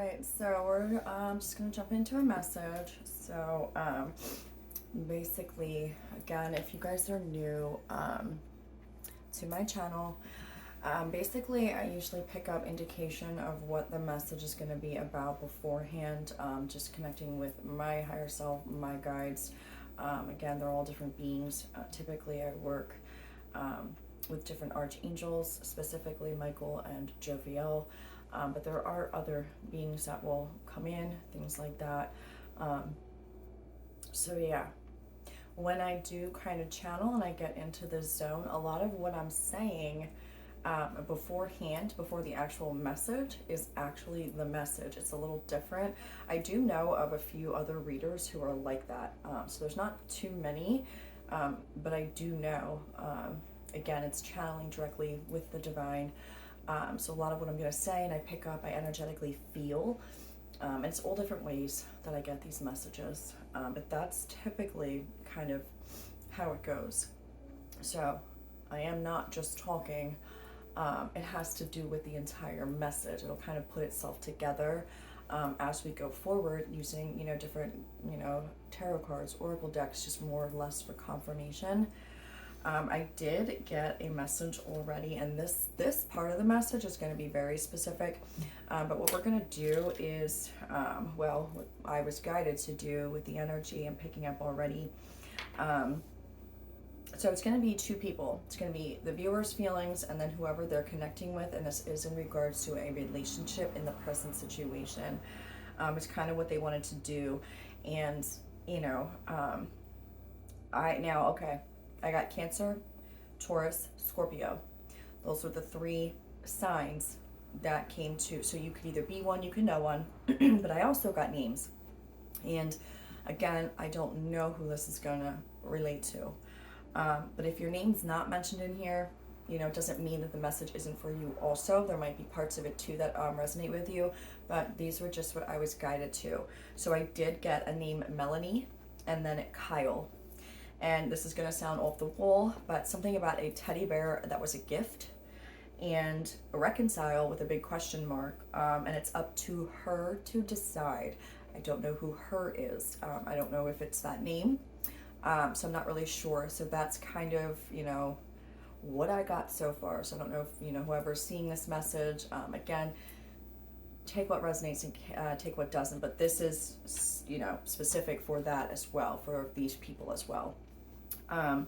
right, so we're just gonna jump into a message. So basically, again, if you guys are new to my channel, basically I usually pick up indication of what the message is going to be about beforehand, just connecting with my higher self, my guides. Again, they're all different beings. Typically I work with different archangels, specifically Michael and Joviel. But there are other beings that will come in, things like that. So yeah, when I do kind of channel and I get into the zone, a lot of what I'm saying beforehand, before the actual message, is actually the message. It's a little different. I do know of a few other readers who are like that. So there's not too many, but I do know. Again, it's channeling directly with the divine. So a lot of what I'm going to say and I pick up, I energetically feel. And it's all different ways that I get these messages. But that's typically kind of how it goes. So I am not just talking. It has to do with the entire message. It'll kind of put itself together as we go forward using, different, tarot cards, oracle decks, just more or less for confirmation. I did get a message already, and this part of the message is going to be very specific. But what we're going to do is, what I was guided to do with the energy I'm picking up already. So it's going to be two people. It's going to be the viewer's feelings and then whoever they're connecting with, and this is in regards to a relationship in the present situation. It's kind of what they wanted to do, and I got Cancer, Taurus, Scorpio. Those were the three signs that came to. So you could either be one, you could know one, but I also got names. And again, I don't know who this is going to relate to. But if your name's not mentioned in here, it doesn't mean that the message isn't for you also. There might be parts of it too that resonate with you, but these were just what I was guided to. So I did get a name Melanie and then Kyle. And this is going to sound off the wall, but something about a teddy bear that was a gift, and Reconcile with a big question mark. And it's up to her to decide. I don't know who her is. I don't know if it's that name. So I'm not really sure. So that's kind of, what I got so far. So I don't know if, whoever's seeing this message, again, take what resonates and take what doesn't. But this is, specific for that as well, for these people as well. All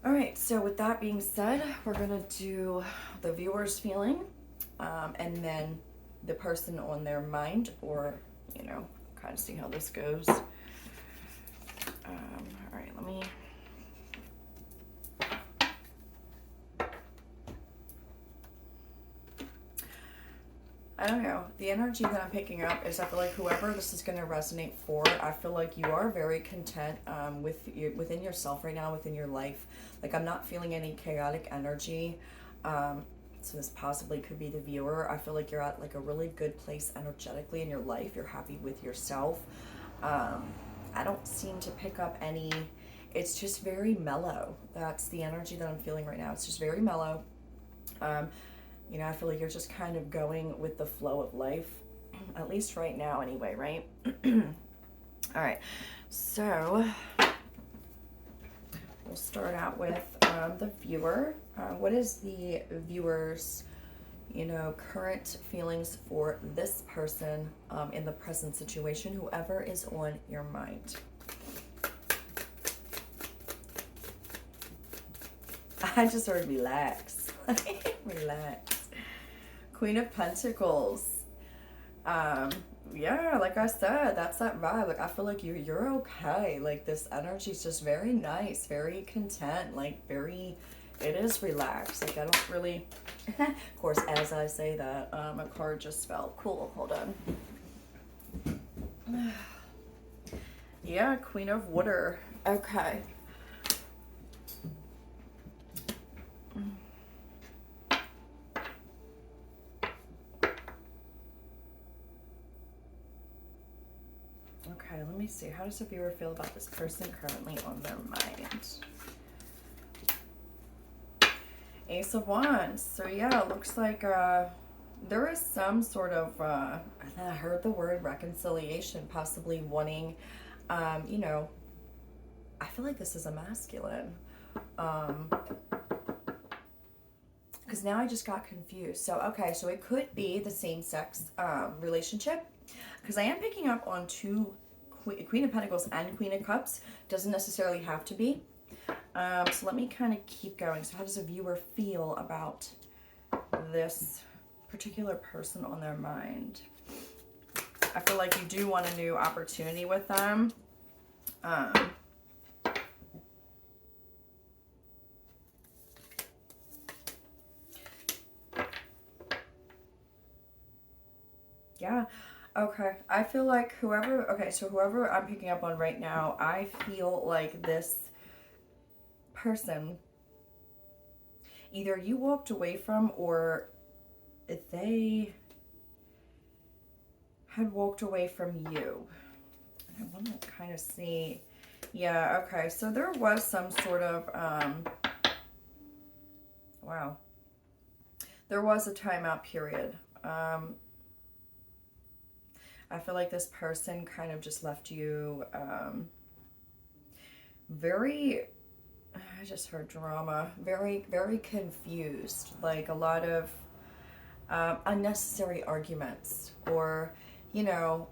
right, so with that being said, we're gonna do the viewer's feeling, and then the person on their mind, or kind of see how this goes. All right, let me. I don't know. The energy that I'm picking up is I feel like whoever this is going to resonate for, I feel like you are very content within yourself right now, within your life. Like, I'm not feeling any chaotic energy. So this possibly could be the viewer. I feel like you're at like a really good place energetically in your life. You're happy with yourself. I don't seem to pick up any. It's just very mellow. That's the energy that I'm feeling right now. It's just very mellow. I feel like you're just kind of going with the flow of life, at least right now anyway, right? All right, so we'll start out with the viewer. What is the viewer's, current feelings for this person in the present situation, whoever is on your mind? I just heard relax. Relax. Queen of Pentacles. Yeah, like I said, that's that vibe. Like, I feel like you're okay. Like, this energy is just very nice, very content, like it is relaxed. Like, I don't really, of course, as I say that, a card just fell. Cool, hold on. Yeah, Queen of Water. Okay. Okay, let me see. How does the viewer feel about this person currently on their mind? Ace of Wands. So yeah, it looks like there is some sort of, I heard the word reconciliation, possibly wanting, you know, I feel like this is a masculine. Because now I just got confused. So, okay, so it could be the same sex relationship. Because I am picking up on two Queen of Pentacles and Queen of Cups. Doesn't necessarily have to be. So let me kind of keep going. So how does a viewer feel about this particular person on their mind? I feel like you do want a new opportunity with them. Yeah. Okay. I feel like whoever I'm picking up on right now, I feel like this person, either you walked away from or they had walked away from you. I want to kind of see. Yeah, okay. So there was some sort of, wow. There was a timeout period. I feel like this person kind of just left you very, I just heard drama, very, very confused. Like a lot of unnecessary arguments, or, you know,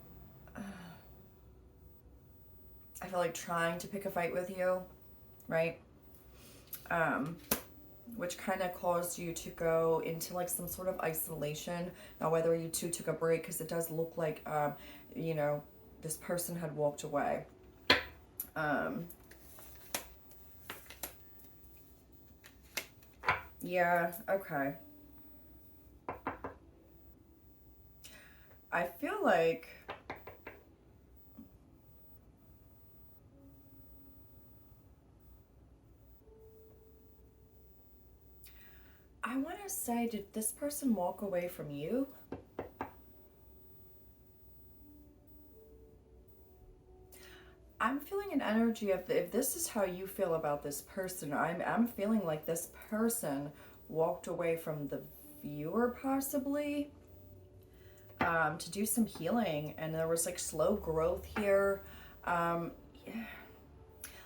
I feel like trying to pick a fight with you, right? Which kind of caused you to go into like some sort of isolation. Now, whether you two took a break, because it does look like, you know, this person had walked away. Yeah, okay. I feel like I want to say, did this person walk away from you? I'm feeling an energy of, if this is how you feel about this person, I'm feeling like this person walked away from the viewer possibly, to do some healing, and there was like slow growth here. Yeah.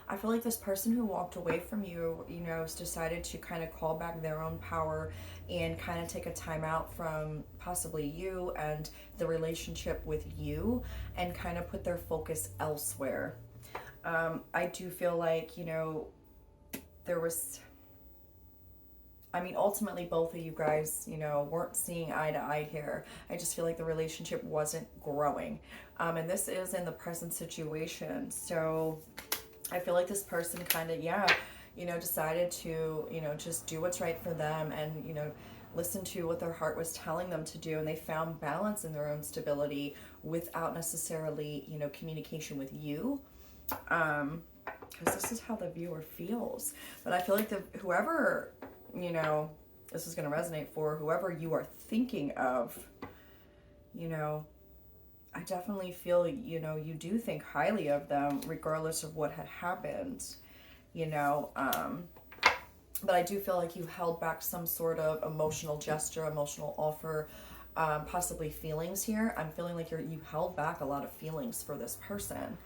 I feel like this person who walked away from you, you know, has decided to kind of call back their own power and kind of take a time out from possibly you and the relationship with you, and kind of put their focus elsewhere. I do feel like, you know, there was, I mean, ultimately both of you guys, you know, weren't seeing eye to eye here. I just feel like the relationship wasn't growing. And this is in the present situation. So I feel like this person kind of, yeah, you know, decided to, you know, just do what's right for them, and, you know, listen to what their heart was telling them to do. And they found balance in their own stability without necessarily, you know, communication with you. Because this is how the viewer feels. But I feel like whoever, you know, this is going to resonate for, whoever you are thinking of, you know, I definitely feel, you know, you do think highly of them regardless of what had happened, you know. But I do feel like you held back some sort of emotional gesture, emotional offer, possibly feelings here. I'm feeling like you held back a lot of feelings for this person.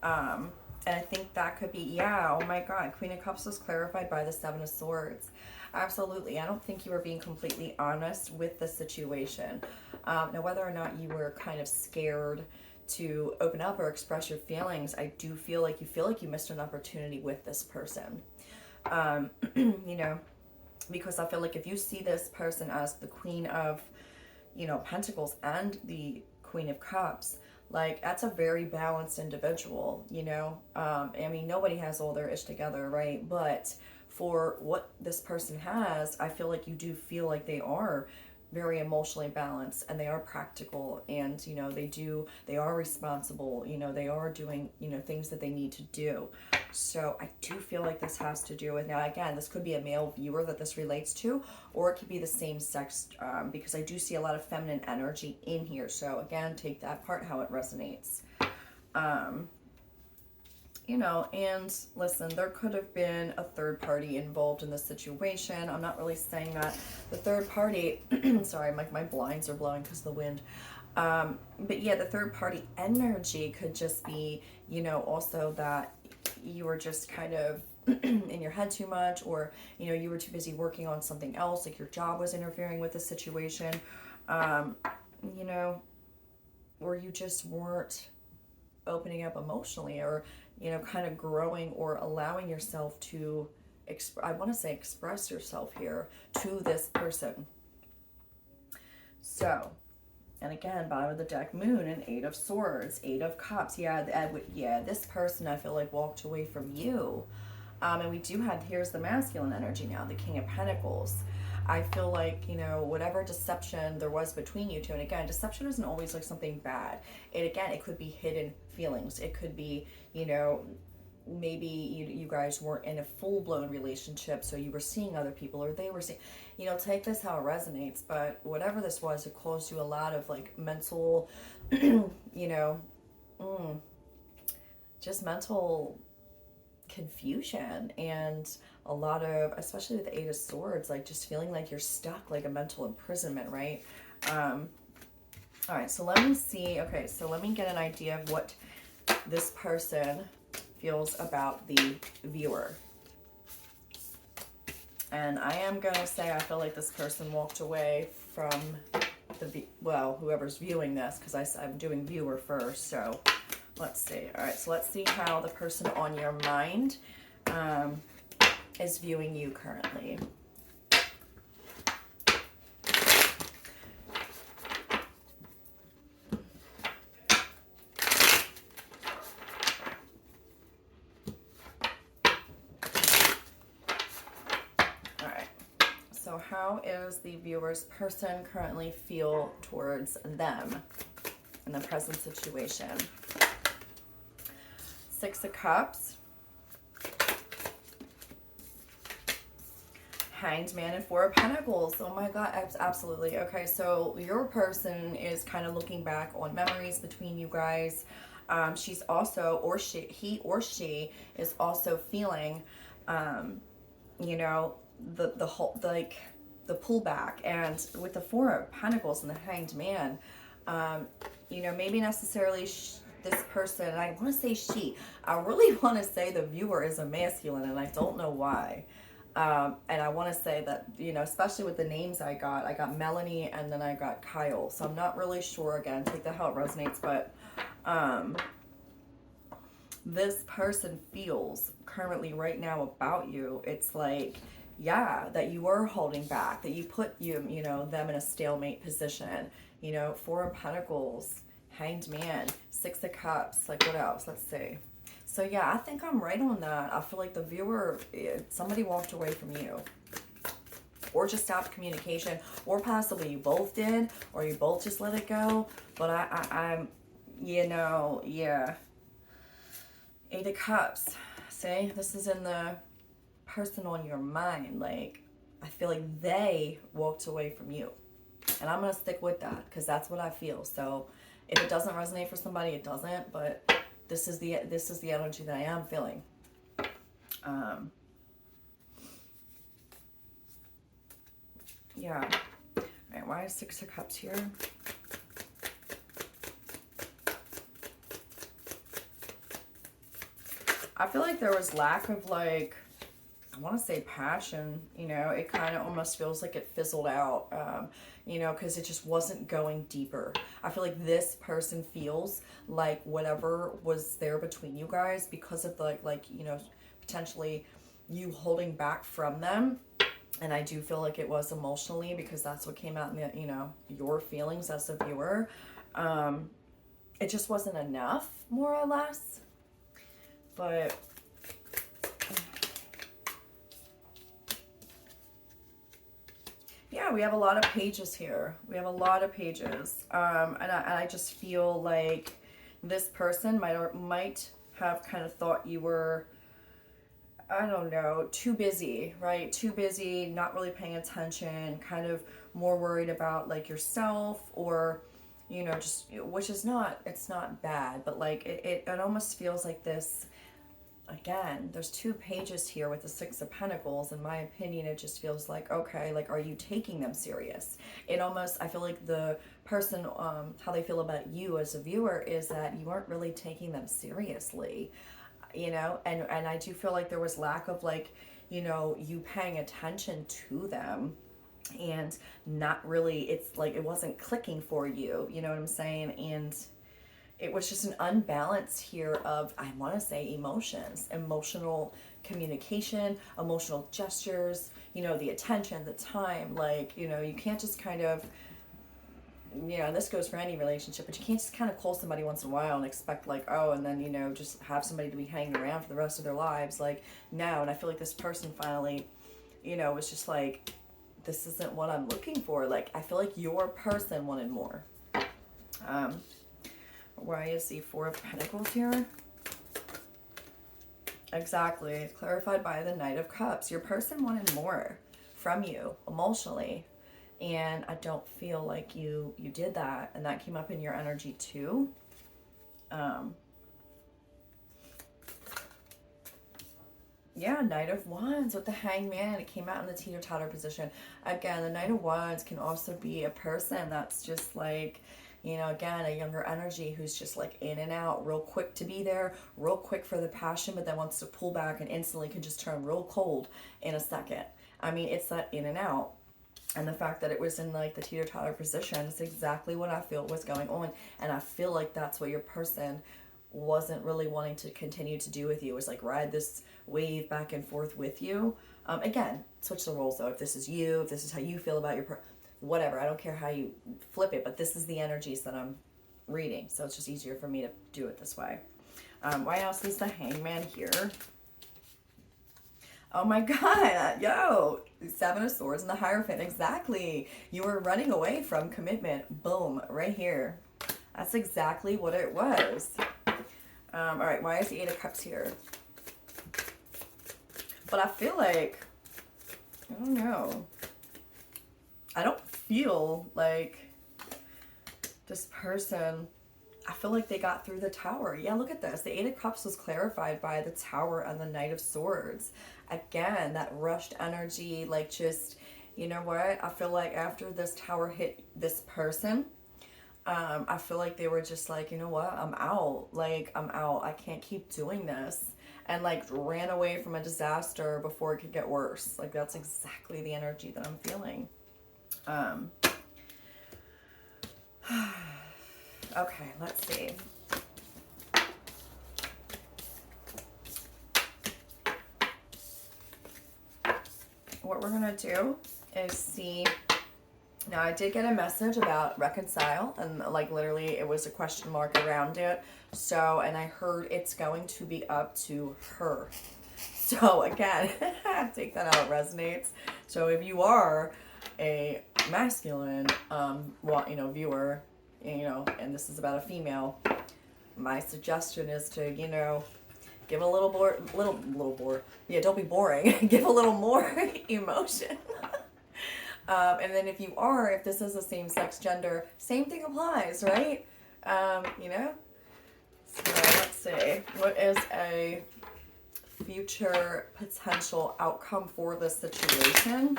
And I think that could be, yeah, oh my God, Queen of Cups was clarified by the Seven of Swords. Absolutely. I don't think you were being completely honest with the situation. Now, whether or not you were kind of scared to open up or express your feelings, I do feel like you missed an opportunity with this person. You know, because I feel like if you see this person as the Queen of, you know, Pentacles and the Queen of Cups, like, that's a very balanced individual, you know. I mean, nobody has all their ish together, right? But for what this person has, I feel like you do feel like they are very emotionally balanced, and they are practical, and, you know, they are responsible, you know, they are doing, you know, things that they need to do. So I do feel like this has to do with, now again, this could be a male viewer that this relates to, or it could be the same sex, because I do see a lot of feminine energy in here. So again, take that part how it resonates. And listen, there could have been a third party involved in this situation. I'm not really saying that the third party, sorry, my blinds are blowing because of the wind. But yeah, the third party energy could just be, also that you were just kind of in your head too much, or, you were too busy working on something else, like your job was interfering with the situation, you know, or you just weren't opening up emotionally, or kind of growing or allowing yourself to I want to say express yourself here to this person. So, and again, bottom of the deck, Moon and Eight of Swords, Eight of Cups. Yeah, this person I feel like walked away from you. And we do have, here's the masculine energy now, the King of Pentacles. I feel like, whatever deception there was between you two, and again, deception isn't always like something bad. It could be hidden feelings. It could be, maybe you guys weren't in a full-blown relationship, so you were seeing other people, or they were seeing, take this how it resonates, but whatever this was, it caused you a lot of like mental, just mental confusion, and a lot of, especially with the Eight of Swords, like just feeling like you're stuck, like a mental imprisonment, right? All right, so let me see. Okay, so let me get an idea of what this person feels about the viewer. And I am going to say I feel like this person walked away from whoever's viewing this, because I'm doing viewer first, so let's see. All right, so let's see how the person on your mind is viewing you currently. All right, so how is the viewer's person currently feel towards them in the present situation? Six of Cups, Hanged Man, and Four of Pentacles. Oh my God, absolutely. Okay, so your person is kind of looking back on memories between you guys. She's also, he or she is also feeling, the whole, like the pullback. And with the Four of Pentacles and the Hanged Man, maybe necessarily this person, and I want to say she, I really want to say the viewer is a masculine, and I don't know why. And I want to say that, especially with the names I got Melanie, and then I got Kyle. So I'm not really sure, again, take that how it resonates, but this person feels currently right now about you, it's like, yeah, that you were holding back, that you put them in a stalemate position. Four of Pentacles, Hanged Man, Six of Cups, like what else? Let's see. So yeah, I think I'm right on that. I feel like the viewer, somebody walked away from you, or just stopped communication, or possibly you both did, or you both just let it go. But I'm, yeah. Eight of Cups. See, this is in the person on your mind. Like, I feel like they walked away from you, and I'm gonna stick with that because that's what I feel. So if it doesn't resonate for somebody, it doesn't. But this is the energy that I am feeling. Yeah. All right. Why is Six of Cups here? I feel like there was lack of, like, I want to say passion, it kind of almost feels like it fizzled out, because it just wasn't going deeper. I feel like this person feels like whatever was there between you guys, because of potentially you holding back from them. And I do feel like it was emotionally, because that's what came out in the, your feelings as a viewer. It just wasn't enough, more or less. But yeah, we have a lot of pages here. We have a lot of pages. And I just feel like this person might have kind of thought you were, I don't know, too busy, right? Too busy, not really paying attention, kind of more worried about like yourself, or, just, which is not, it's not bad, but like it almost feels like this again, there's 2 pages here with the Six of Pentacles. In my opinion, it just feels like, okay, like, are you taking them serious? It almost, I feel like the person, how they feel about you as a viewer is that you aren't really taking them seriously, you know? And I do feel like there was lack of, like, you know, you paying attention to them, and not really, it's like it wasn't clicking for you, you know what I'm saying? And it was just an unbalance here of, I want to say, emotions, emotional communication, emotional gestures, you know, the attention, the time. Like, you know, you can't just kind of, you know, this goes for any relationship, but you can't just kind of call somebody once in a while and expect, like, oh, and then, you know, just have somebody to be hanging around for the rest of their lives. Like, no. And I feel like this person finally, you know, was just like, this isn't what I'm looking for. Like, I feel like your person wanted more. Why is the Four of Pentacles here? Exactly. It's clarified by the Knight of Cups. Your person wanted more from you emotionally, and I don't feel like you did that, and that came up in your energy too. Yeah, Knight of Wands with the Hangman. It came out in the teeter-totter position. Again, the Knight of Wands can also be a person that's just like, you know, again, a younger energy who's just like in and out, real quick to be there, real quick for the passion, but then wants to pull back and instantly can just turn real cold in a second. I mean, it's that in and out. And the fact that it was in like the teeter-totter position is exactly what I feel was going on. And I feel like that's what your person wasn't really wanting to continue to do with you, is like ride this wave back and forth with you. Again, switch the roles though. If this is you, if this is how you feel about your whatever, I don't care how you flip it, but this is the energies that I'm reading, so it's just easier for me to do it this way. Why else is the Hangman here? Oh my god, yo, Seven of Swords and the Hierophant. Exactly. You were running away from commitment. Boom, right here. That's exactly what it was. All right, why is the Eight of Cups here? But I feel like, I don't know, I don't feel like this person, I feel like they got through the Tower. Yeah, look at this. The Eight of Cups was clarified by the Tower and the Knight of Swords. Again, that rushed energy, like just, you know what? I feel like after this Tower hit this person, I feel like they were just like, you know what? I'm out. Like, I'm out. I can't keep doing this. And like ran away from a disaster before it could get worse. Like, that's exactly the energy that I'm feeling. Okay, let's see. What we're gonna do is see. Now, I did get a message about Reconcile, and like literally it was a question mark around it. So, and I heard it's going to be up to her. So again, take that how it resonates. So if you are a masculine, well, you know, viewer, you know, and this is about a female, my suggestion is to, you know, give a little more, yeah, don't be boring. Give a little more emotion. And then if you are, if this is the same sex gender, same thing applies, right? You know? So let's see. What is a future potential outcome for this situation?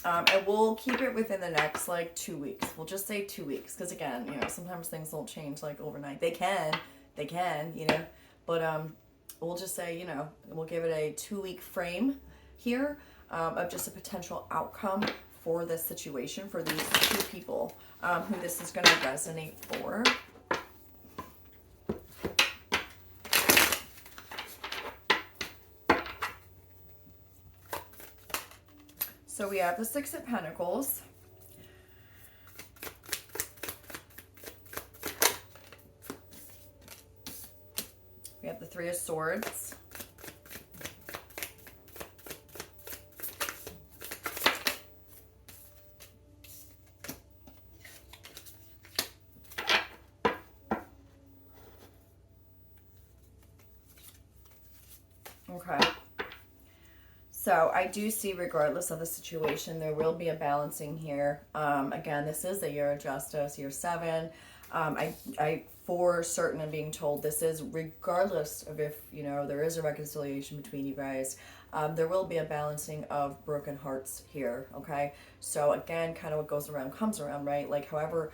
And we'll keep it within the next, like, 2 weeks. We'll just say 2 weeks. Because, again, you know, sometimes things don't change, like, overnight. They can, you know. But we'll just say, you know, we'll give it a 2-week frame here. Of just a potential outcome for this situation, for these two people who this is going to resonate for. So we have the Six of Pentacles. We have the Three of Swords. Okay. So I do see, regardless of the situation, there will be a balancing here. Again, this is the year of justice, year 7. I for certain am being told this is regardless of if, there is a reconciliation between you guys. There will be a balancing of broken hearts here, okay? So again, kind of what goes around comes around, right? Like however,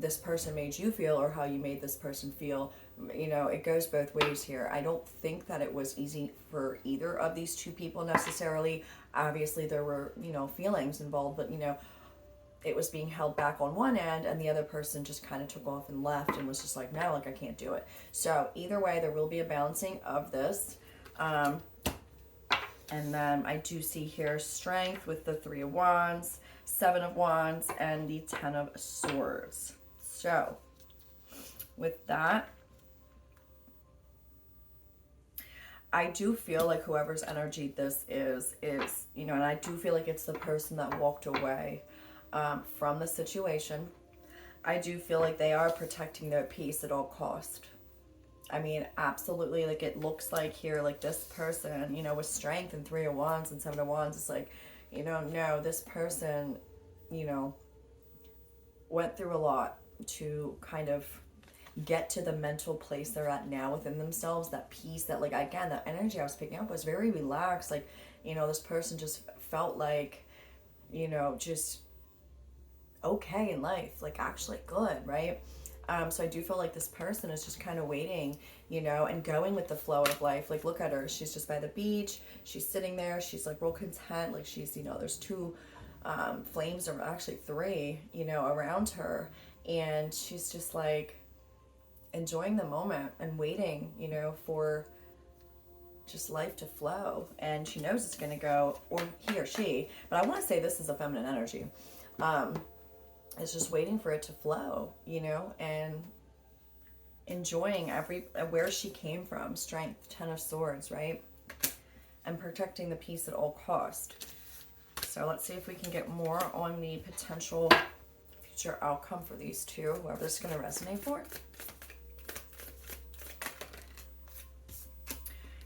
this person made you feel or how you made this person feel, it goes both ways here. I don't think that it was easy for either of these two people necessarily. Obviously, there were, feelings involved, but, it was being held back on one end and the other person just kind of took off and left and was just like, no, like I can't do it. So either way, there will be a balancing of this. And then I do see here strength with the 3 of Wands, 7 of Wands, and the 10 of Swords. So with that, I do feel like whoever's energy this is, and I do feel like it's the person that walked away from the situation. I do feel like they are protecting their peace at all cost. I mean, absolutely, like it looks like here, like this person, with strength and 3 of Wands and 7 of Wands, it's like, no, this person, went through a lot to kind of get to the mental place they're at now within themselves, that peace, that like, again, that energy I was picking up was very relaxed. Like, this person just felt like, just okay in life, like actually good, right? So I do feel like this person is just kind of waiting, and going with the flow of life. Like, look at her. She's just by the beach. She's sitting there. She's like real content. Like she's, there's 2 flames, or actually 3, around her. And she's just like enjoying the moment and waiting, for just life to flow. And she knows it's going to go, or he or she, but I want to say this is a feminine energy. It's just waiting for it to flow, and enjoying where she came from. Strength, 10 of Swords, right? And protecting the peace at all cost. So let's see if we can get more on the potential future outcome for these two, whoever this is going to resonate for.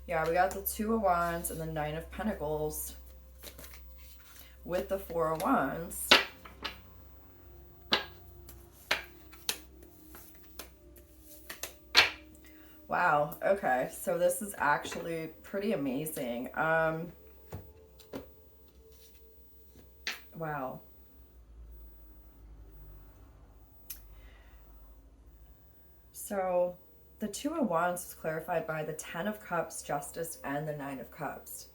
Yeah, we got the 2 of Wands and the 9 of Pentacles with the 4 of Wands. Wow, okay, so this is actually pretty amazing. Wow. So the 2 of Wands is clarified by the 10 of Cups, Justice, and the 9 of Cups.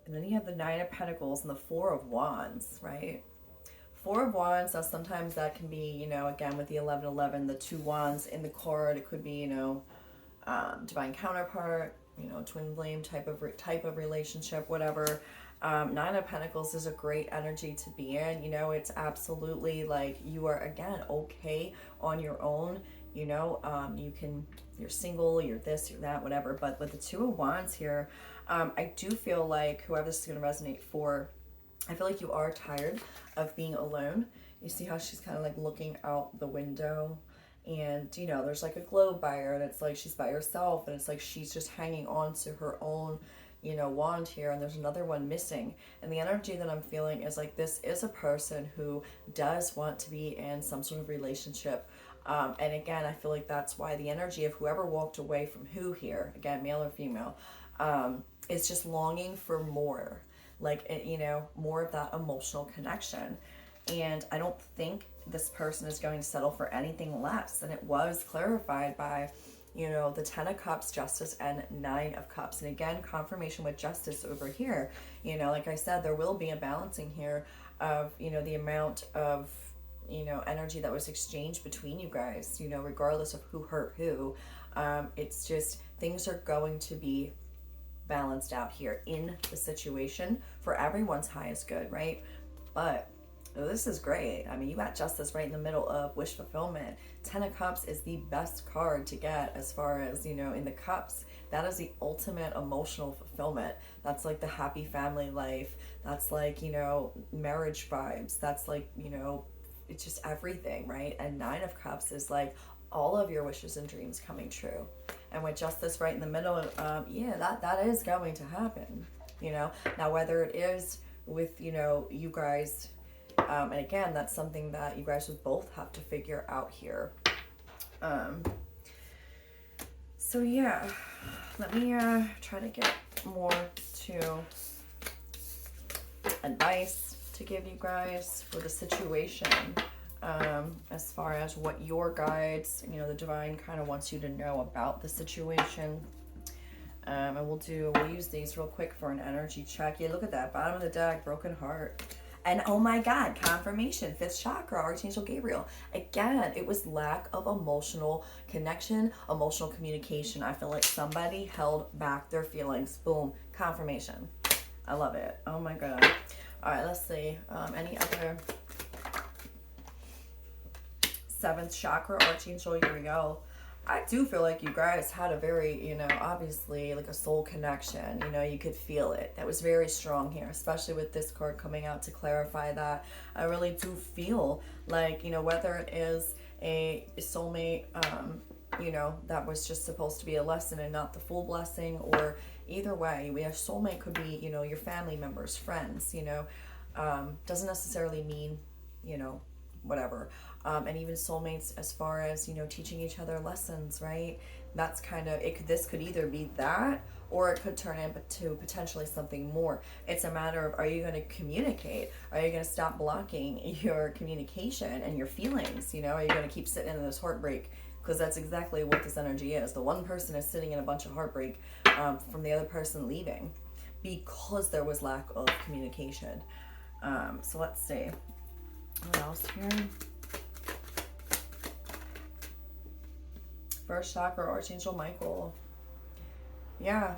And then you have the 9 of Pentacles and the 4 of Wands, right? 4 of Wands, now sometimes that can be, again with the 1111, the 2 Wands in the card, it could be, divine counterpart, twin flame type of relationship, whatever. 9 of Pentacles is a great energy to be in. It's absolutely like you are, again, okay on your own. You're single, you're this, you're that, whatever. But with the 2 of Wands here, I do feel like whoever this is going to resonate for, I feel like you are tired of being alone. You see how she's kind of like looking out the window, and there's like a globe by her, and it's like she's by herself, and it's like she's just hanging on to her own wand here, and there's another one missing. And the energy that I'm feeling is like this is a person who does want to be in some sort of relationship. And again, I feel like that's why the energy of whoever walked away from who here, again, male or female, is just longing for more. Like, more of that emotional connection. And I don't think this person is going to settle for anything less. And it was clarified by, the 10 of Cups, Justice, and 9 of Cups. And again, confirmation with Justice over here. Like I said, there will be a balancing here of, the amount of, energy that was exchanged between you guys, regardless of who hurt who. It's just, things are going to be balanced out here in the situation for everyone's highest good, right? But this is great. I mean, you got Justice right in the middle of wish fulfillment. 10 of Cups is the best card to get as far as, in the cups. That is the ultimate emotional fulfillment. That's like the happy family life. That's like, marriage vibes. That's like, it's just everything, right? And 9 of Cups is like all of your wishes and dreams coming true. And with justice right in the middle, yeah, that is going to happen, you know. Now, whether it is with, you know, you guys, and again, that's something that you guys would both have to figure out here. So yeah, let me try to get more to advice to give you guys for the situation, as far as what your guides, you know, the divine kind of wants you to know about the situation. And we'll use these real quick for an energy check. Yeah, look at that, bottom of the deck, broken heart. And oh my God, confirmation, 5th chakra, Archangel Gabriel. Again, it was lack of emotional connection, emotional communication. I feel like somebody held back their feelings. Boom, confirmation. I love it. Oh my God. All right, let's see. Any other 7th chakra, Archangel Uriel. I do feel like you guys had a very, you know, obviously like a soul connection. You know, you could feel it. That was very strong here, especially with this card coming out to clarify that. I really do feel like, you know, whether it is a soulmate, you know, that was just supposed to be a lesson and not the full blessing, or either way, we have soulmate could be, you know, your family members, friends, you know, doesn't necessarily mean, you know, whatever. And even soulmates as far as, you know, teaching each other lessons, right? That's kind of, this could either be that, or it could turn into potentially something more. It's a matter of, are you going to communicate? Are you going to stop blocking your communication and your feelings? You know, are you going to keep sitting in this heartbreak? Because that's exactly what this energy is. The one person is sitting in a bunch of heartbreak from the other person leaving because there was lack of communication. So let's see. What else here? 1st chakra, Archangel Michael. Yeah,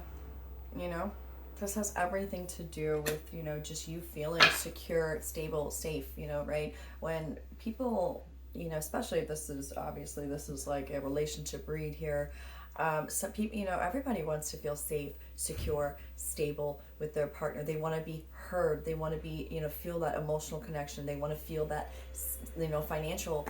you know, this has everything to do with, you know, just you feeling secure, stable, safe, you know, right? When people, you know, especially if this is, obviously, this is like a relationship read here. Some people, you know, everybody wants to feel safe, secure, stable with their partner. They want to be heard. They want to be, you know, feel that emotional connection. They want to feel that, you know, financial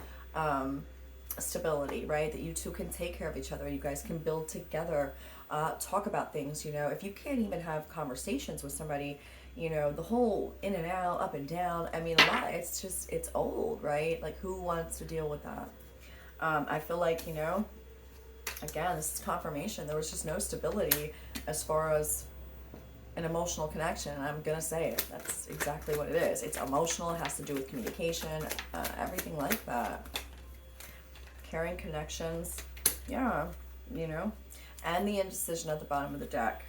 stability, right? That you two can take care of each other. You guys can build together, talk about things, you know. If you can't even have conversations with somebody, you know, the whole in and out, up and down, I mean, a lot, it's just, it's old, right? Like, who wants to deal with that? I feel like, you know, again, this is confirmation. There was just no stability as far as an emotional connection. And I'm going to say it. That's exactly what it is. It's emotional. It has to do with communication, everything like that. Caring connections. Yeah, you know. And the indecision at the bottom of the deck.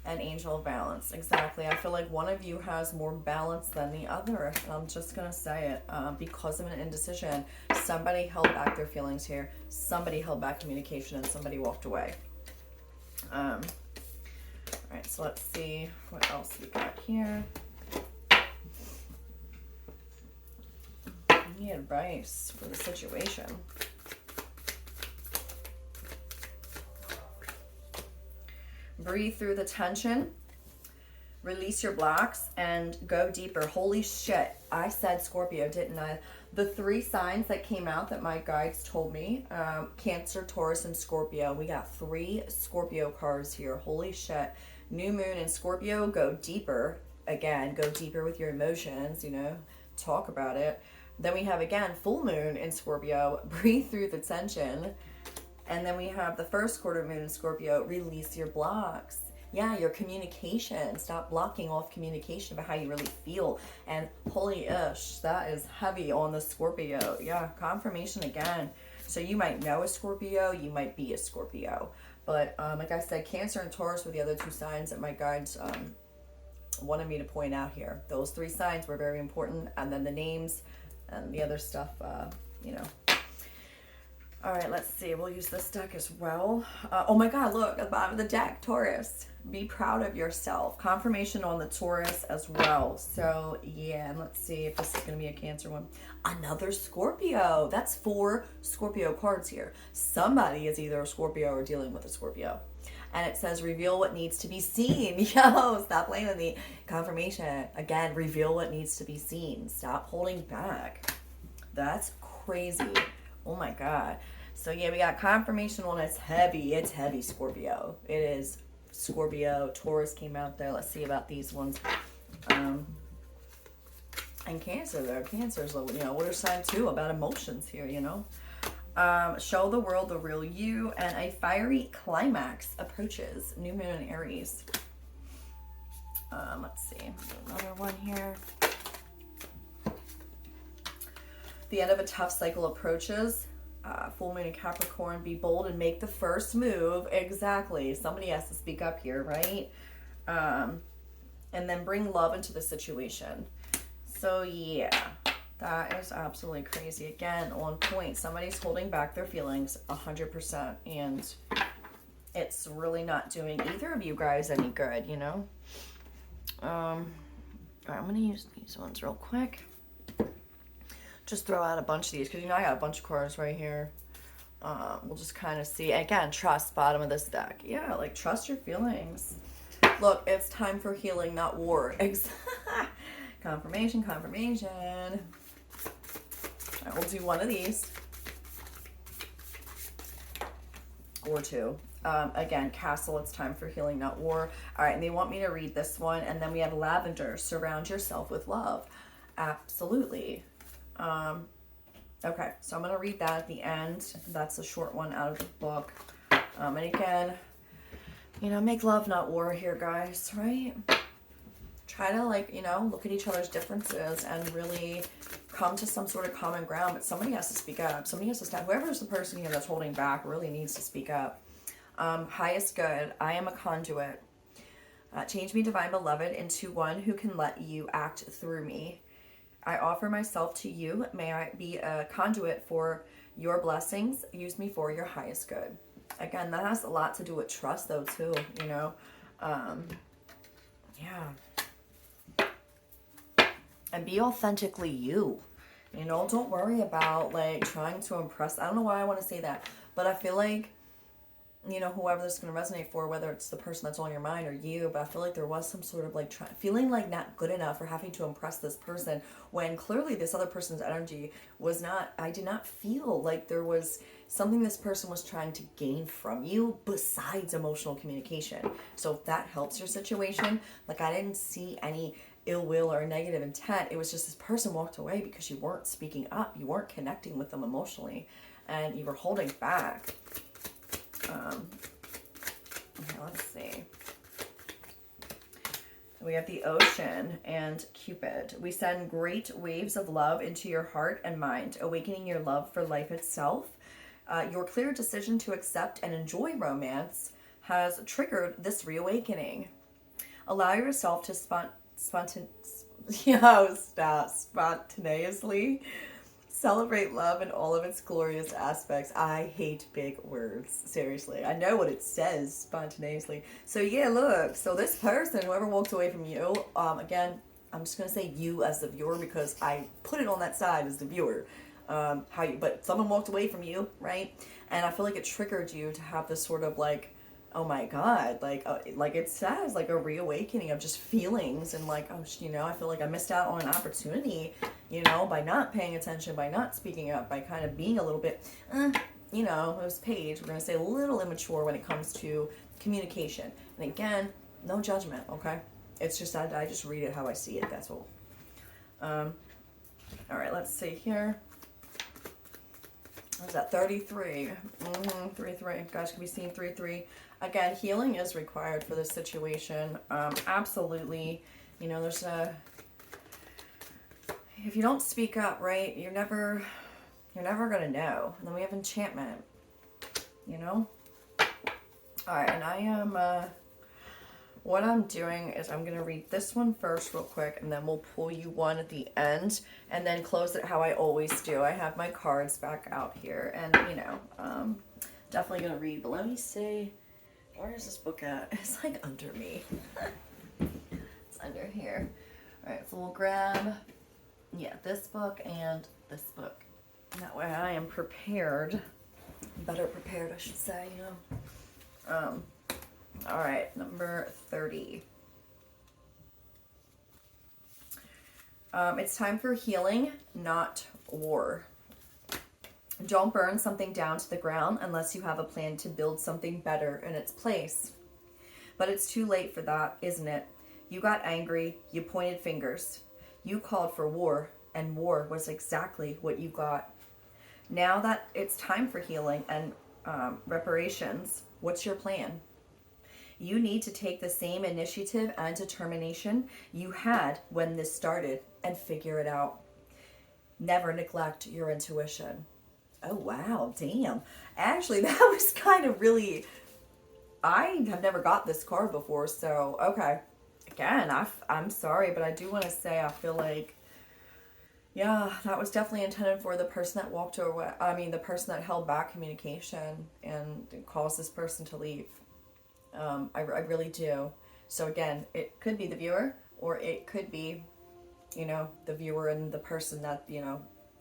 And angel of balance. Exactly. I feel like one of you has more balance than the other. And I'm just going to say it. Because of an indecision, somebody held back their feelings here. Somebody held back communication and somebody walked away. All right, so let's see what else we got here. Any advice for the situation? Breathe through the tension, release your blocks, and go deeper. Holy shit, I said Scorpio, didn't I? The 3 signs that came out that my guides told me, Cancer, Taurus, and Scorpio. We got 3 Scorpio cards here. Holy shit. New moon in Scorpio, go deeper. Again, go deeper with your emotions, you know, talk about it. Then we have, again, full moon in Scorpio, breathe through the tension. And then we have the 1st quarter moon in Scorpio, release your blocks. Yeah, your communication. Stop blocking off communication about how you really feel. And holy ish, that is heavy on the Scorpio. Yeah, confirmation again. So you might know a Scorpio, you might be a Scorpio. But like I said, Cancer and Taurus were the other 2 signs that my guides wanted me to point out here. Those 3 signs were very important. And then the names and the other stuff, you know. All right, let's see. We'll use this deck as well. Oh my God, look at the bottom of the deck, Taurus. Be proud of yourself. Confirmation on the Taurus as well. So yeah, and let's see if this is going to be a Cancer one. Another Scorpio. That's 4 Scorpio cards here. Somebody is either a Scorpio or dealing with a Scorpio. And it says, reveal what needs to be seen. Yo, stop blaming me. Confirmation. Again, reveal what needs to be seen. Stop holding back. That's crazy. Oh my God. So yeah, we got confirmation on it's heavy. It's heavy, Scorpio. It is Scorpio. Taurus came out there. Let's see about these ones. And Cancer, though. Cancer's, water sign too, about emotions here, show the world the real you, and a fiery climax approaches. New moon in Aries. Let's see. Another one here. The end of a tough cycle approaches. Full moon in Capricorn. Be bold and make the first move. Exactly. Somebody has to speak up here, right? And then bring love into the situation. So yeah, that is absolutely crazy. Again, on point. Somebody's holding back their feelings 100%, and it's really not doing either of you guys any good, All right, I'm gonna use these ones real quick. Just throw out a bunch of these because I got a bunch of cards right here. We'll just kind of see. Again, trust, bottom of this deck. Yeah, like trust your feelings. Look, it's time for healing, not war. Confirmation. All right, we'll do one of these. Or two. Again, Castle, it's time for healing, not war. All right, and they want me to read this one. And then we have Lavender, surround yourself with love. Absolutely. Okay, so I'm going to read that at the end. That's a short one out of the book. And again, make love, not war here, guys, right? Try to, look at each other's differences and really come to some sort of common ground. But somebody has to speak up. Somebody has to stand. Whoever's the person here that's holding back really needs to speak up. Highest good. I am a conduit. Change me, divine beloved, into one who can let you act through me. I offer myself to you. May I be a conduit for your blessings. Use me for your highest good. Again, that has a lot to do with trust, though, too, yeah. And be authentically you. Don't worry about, trying to impress. I don't know why I want to say that, but I feel like, whoever this is going to resonate for, whether it's the person that's on your mind or you, but I feel like there was some sort of, feeling like not good enough or having to impress this person when clearly this other person's energy was not, I did not feel like there was something this person was trying to gain from you besides emotional communication. So if that helps your situation, I didn't see any ill will or negative intent. It was just this person walked away because you weren't speaking up. You weren't connecting with them emotionally, and you were holding back. Okay, let's see. We have the Ocean and Cupid. We send great waves of love into your heart and mind, awakening your love for life itself. Your clear decision to accept and enjoy romance has triggered this reawakening. Allow yourself to spontaneously celebrate love in all of its glorious aspects. I hate big words. Seriously. I know what it says, spontaneously. So yeah, look. So this person, whoever walked away from you, again, I'm just going to say you as the viewer because I put it on that side as the viewer. But someone walked away from you, right? And I feel like it triggered you to have this sort of oh my God, like it says, a reawakening of just feelings and I feel like I missed out on an opportunity, by not paying attention, by not speaking up, by kind of being a little bit, this page, we're going to say a little immature when it comes to communication. And again, no judgment, okay? It's just, I just read it how I see it, that's all. All right, let's see here. What was that? 33. 33. Guys can be seeing 33. Again, healing is required for this situation. Absolutely. There's if you don't speak up, right, you're never gonna know. And then we have enchantment. All right, and I am what I'm doing is I'm going to read this one first real quick, and then we'll pull you one at the end, and then close it how I always do. I have my cards back out here, and, definitely going to read. But let me see, where is this book at? It's, under me. It's under here. All right, so we'll grab, this book and this book. That way I am prepared. Better prepared, I should say, All right, number 30. It's time for healing, not war. Don't burn something down to the ground unless you have a plan to build something better in its place. But it's too late for that, isn't it? You got angry, you pointed fingers. You called for war, and war was exactly what you got. Now that it's time for healing and reparations, what's your plan? You need to take the same initiative and determination you had when this started and figure it out. Never neglect your intuition. Oh, wow, damn. Actually, that was kind of really. I have never got this card before, so okay. Again, I'm sorry, but I do want to say I feel like, yeah, that was definitely intended for the person that walked away. I mean, the person that held back communication and caused this person to leave. I really do. So again, it could be the viewer, or it could be, the viewer and the person that,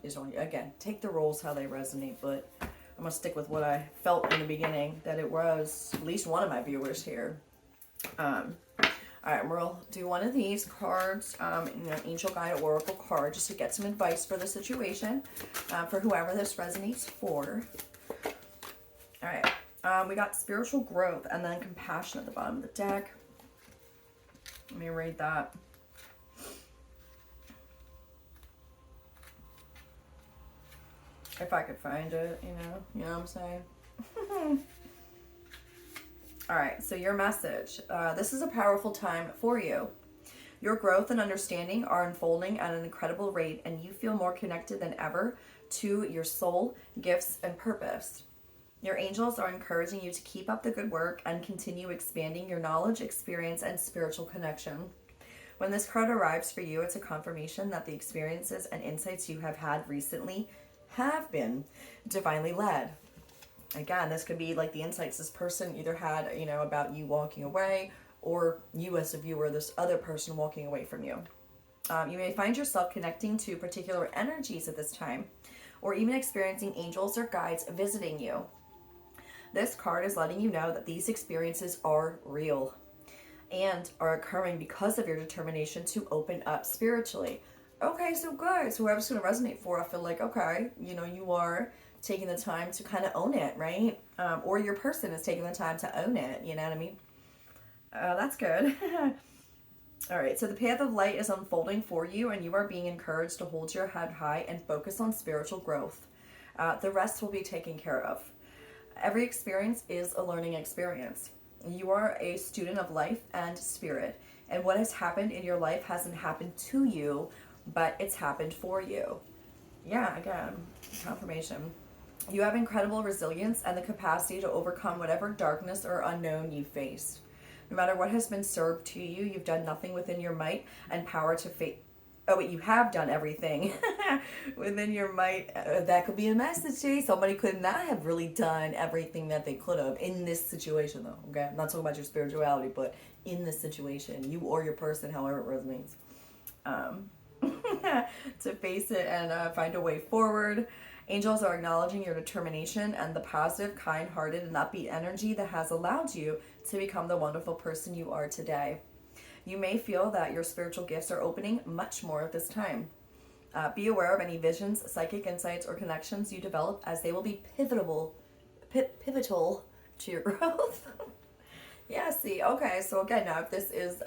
is on. Again, take the roles how they resonate, but I'm going to stick with what I felt in the beginning, that it was at least one of my viewers here. All right, we'll do one of these cards, Angel Guide Oracle card, just to get some advice for the situation, for whoever this resonates for. All right, we got spiritual growth and then compassion at the bottom of the deck. Let me read that. If I could find it, you know what I'm saying? All right, so your message. This is a powerful time for you. Your growth and understanding are unfolding at an incredible rate, and you feel more connected than ever to your soul, gifts, and purpose. Your angels are encouraging you to keep up the good work and continue expanding your knowledge, experience, and spiritual connection. When this card arrives for you, it's a confirmation that the experiences and insights you have had recently have been divinely led. Again, this could be like the insights this person either had, about you walking away, or you as a viewer, this other person walking away from you. You may find yourself connecting to particular energies at this time, or even experiencing angels or guides visiting you. This card is letting you know that these experiences are real and are occurring because of your determination to open up spiritually. Okay, so good. So whoever's going to resonate for, I feel like, okay, you are taking the time to kind of own it, right? Or your person is taking the time to own it, you know what I mean? That's good. All right, so the path of light is unfolding for you, and you are being encouraged to hold your head high and focus on spiritual growth. The rest will be taken care of. Every experience is a learning experience. You are a student of life and spirit, and what has happened in your life hasn't happened to you, but it's happened for you. Yeah, again, confirmation. You have incredible resilience and the capacity to overcome whatever darkness or unknown you face. No matter what has been served to you, you've done nothing within your might and power to face. Oh, wait, you have done everything within your might. That could be a message to you. Somebody could not have really done everything that they could have in this situation, though. Okay, I'm not talking about your spirituality, but in this situation, you or your person, however it resonates, to face it and find a way forward. Angels are acknowledging your determination and the positive, kind-hearted, and upbeat energy that has allowed you to become the wonderful person you are today. You may feel that your spiritual gifts are opening much more at this time. Be aware of any visions, psychic insights, or connections you develop, as they will be pivotal to your growth. Yeah, see, okay, so again, now if this is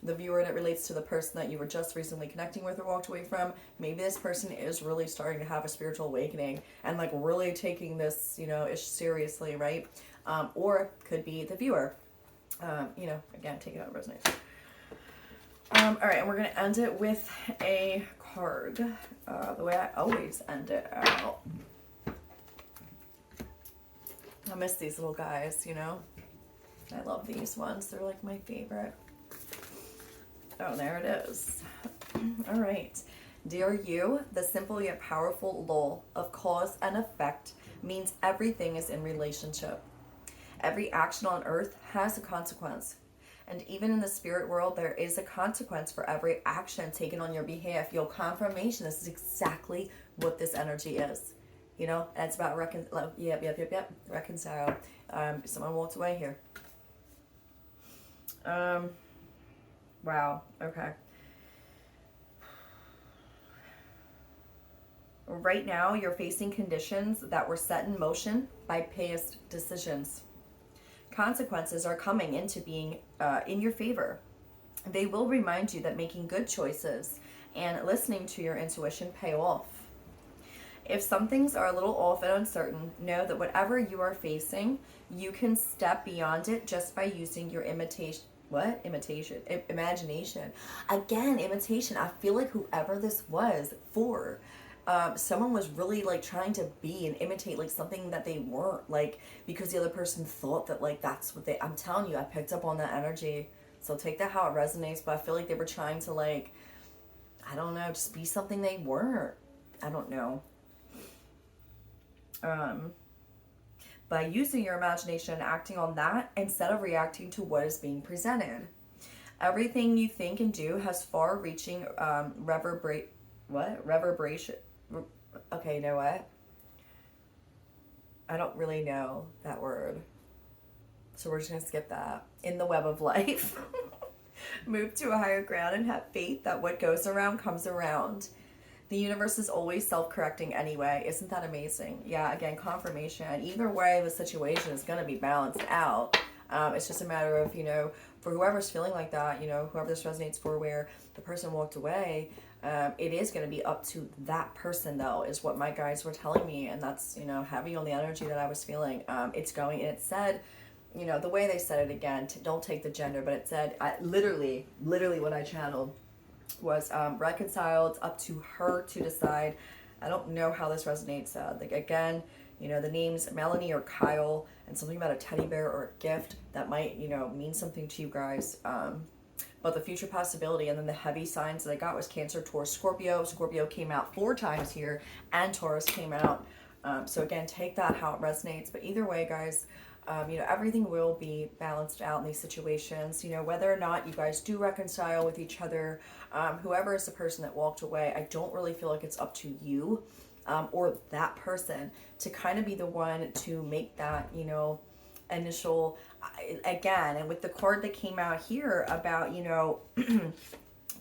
the viewer and it relates to the person that you were just recently connecting with or walked away from, maybe this person is really starting to have a spiritual awakening and like really taking this, ish seriously, right? Or could be the viewer. Again, take it out of resonance. All right, and we're going to end it with a card, the way I always end it out. I miss these little guys, I love these ones. They're like my favorite. Oh, there it is. All right. Dear you, the simple yet powerful law of cause and effect means everything is in relationship. Every action on earth has a consequence. And even in the spirit world, there is a consequence for every action taken on your behalf. Your confirmation, this is exactly what this energy is. And it's about reconcile. Reconcile. Someone walked away here. Wow. Okay. Right now, you're facing conditions that were set in motion by past decisions. Consequences are coming into being in your favor. They will remind you that making good choices and listening to your intuition pay off. If some things are a little off and uncertain, know that whatever you are facing, you can step beyond it just by using your imitation. What? Imitation. Imagination. Again, imitation. I feel like whoever this was for, someone was really like trying to be and imitate like something that they weren't, like because the other person thought that like that's what they. I'm telling you, I picked up on that energy. So take that how it resonates. But I feel like they were trying to like, I don't know, just be something they weren't. I don't know. By using your imagination and acting on that instead of reacting to what is being presented. Everything you think and do has far-reaching reverberation. Okay, you know what? I don't really know that word. So we're just going to skip that. In the web of life. Move to a higher ground and have faith that what goes around comes around. The universe is always self-correcting anyway. Isn't that amazing? Yeah, again, confirmation. Either way, the situation is going to be balanced out. It's just a matter of, for whoever's feeling like that, whoever this resonates for, where the person walked away, it is going to be up to that person, though, is what my guides were telling me. And that's, heavy on the energy that I was feeling. It's going, and it said, the way they said it again, don't take the gender, but it said, literally what I channeled was Reconcile. It's up to her to decide. I don't know how this resonates. Again, the names Melanie or Kyle, and something about a teddy bear or a gift that might, mean something to you guys. But the future possibility, and then the heavy signs that I got was Cancer, Taurus, Scorpio. Scorpio came out 4 times here, and Taurus came out. So again, take that how it resonates. But either way, guys, everything will be balanced out in these situations. Whether or not you guys do reconcile with each other, whoever is the person that walked away, I don't really feel like it's up to you or that person to kind of be the one to make that, initial, again, and with the card that came out here about,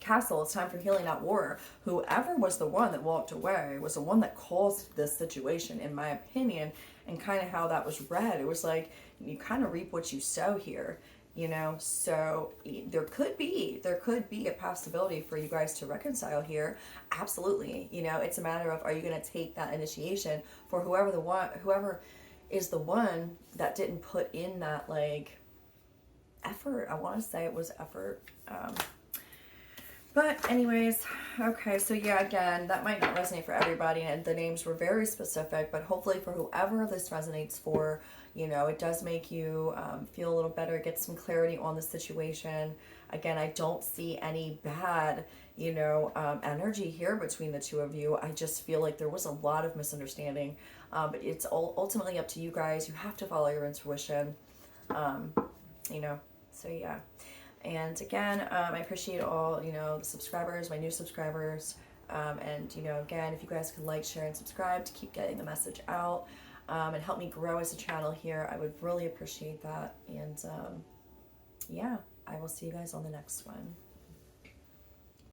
Castle, it's time for healing, not war. Whoever was the one that walked away was the one that caused this situation, in my opinion, and kind of how that was read. It was like, you kind of reap what you sow here, so there could be a possibility for you guys to reconcile here. Absolutely. It's a matter of, are you going to take that initiation for whoever is the one that didn't put in that like effort. I want to say it was effort. But anyways, okay, so yeah, again, that might not resonate for everybody, and the names were very specific, but hopefully for whoever this resonates for, it does make you feel a little better, get some clarity on the situation. Again, I don't see any bad, energy here between the two of you. I just feel like there was a lot of misunderstanding, but it's ultimately up to you guys. You have to follow your intuition, so yeah. And again, I appreciate all, the subscribers, my new subscribers. And, again, if you guys could like, share, and subscribe to keep getting the message out and help me grow as a channel here, I would really appreciate that. And, yeah, I will see you guys on the next one.